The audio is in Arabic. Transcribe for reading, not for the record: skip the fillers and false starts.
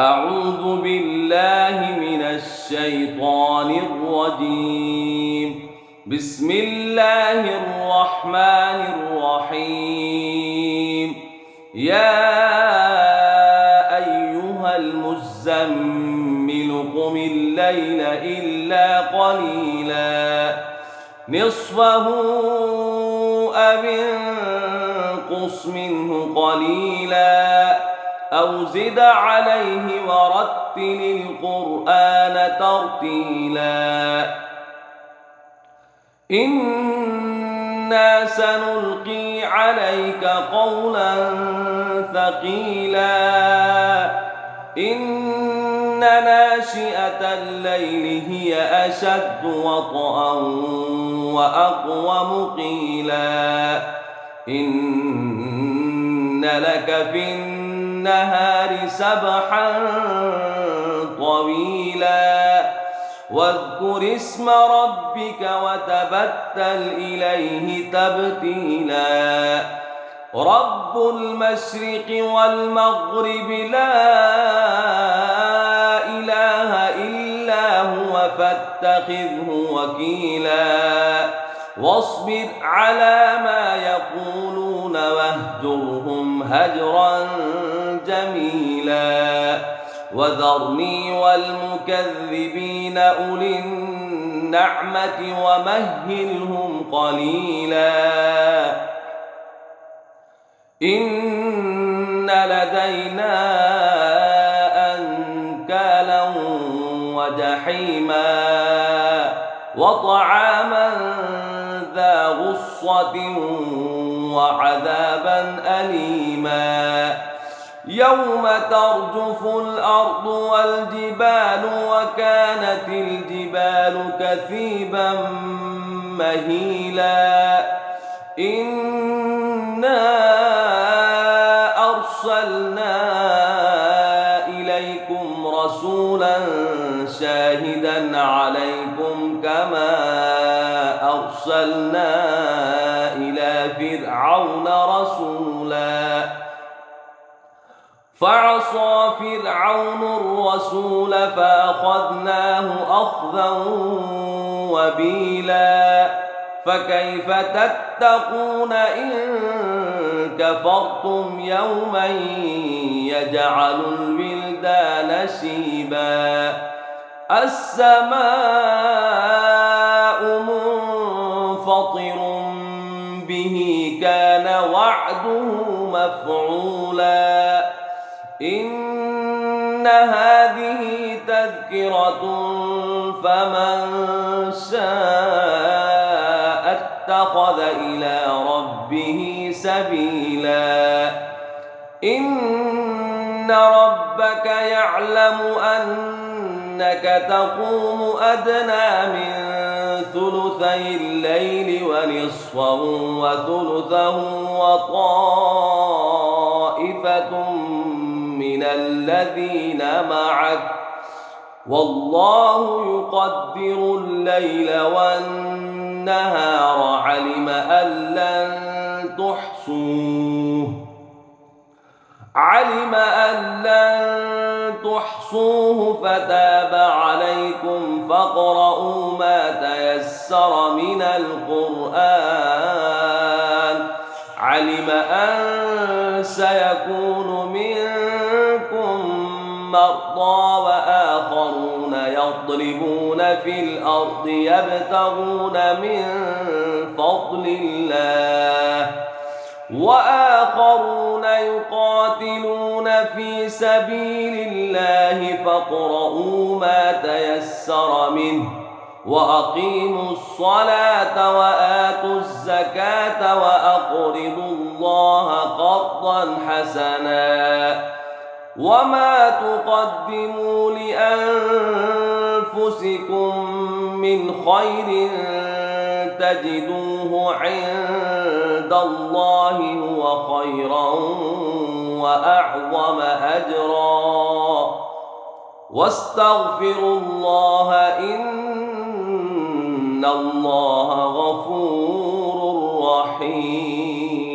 أعوذ بالله من الشيطان الرجيم. بسم الله الرحمن الرحيم. يا أيها المزمل قم الليل إلا قليلا نصفه أو انقص منه قليلا أو زد عليه ورتل القرآن ترتيلا إنا سنلقي عليك قولا ثقيلا إن ناشئة الليل هي أشد وطئا وأقوم قيلا إن لك في النهار سبحا طويلا واذكر اسم ربك وتبتل إليه تبتيلا رب المشرق والمغرب لا إله إلا هو فاتخذه وكيلا واصبر على ما يقولون واهجرهم هجرا جميلا وذرني والمكذبين أولي النعمة ومهلهم قليلا إن لدينا أنكالا وجحيما وطعاما ذا غصة وعذابا أليما يوم ترجف الأرض والجبال وكانت الجبال كثيبا مهيلا إنا أرسلنا إليكم رسولا شاهدا عليكم كما أرسلنا إلى فرعون رسولا فعصى فرعون الرسول فأخذناه أخذا وبيلا فكيف تتقون إن كفرتم يوما يجعل الولدان شيبا السماء منفطر به كان وعده مفعولا إن هذه تذكرة فمن شاء اتخذ إلى ربه سبيلا إن ربك يعلم أنك تقوم أدنى من ثلثي الليل ونصفه وثلثه وطائفة من الذين معك والله يقدر الليل والنهار علم أن لن تحصوه فتاب عليكم فاقرؤوا ما تيسر من القرآن علم أن سيكون منكم مرضى وآخرون يضربون في الأرض يبتغون من فضل الله وآخرون يقاتلون في سبيل الله فاقرؤوا ما تيسر منه وأقيموا الصلاة وآتوا الزكاة وأقرضوا الله قرضا حسنا وما تقدموا لأنفسكم من خير تجدوه عند الله هو خيرا وأعظم أجرا واستغفروا الله إن الله غفور رحيم.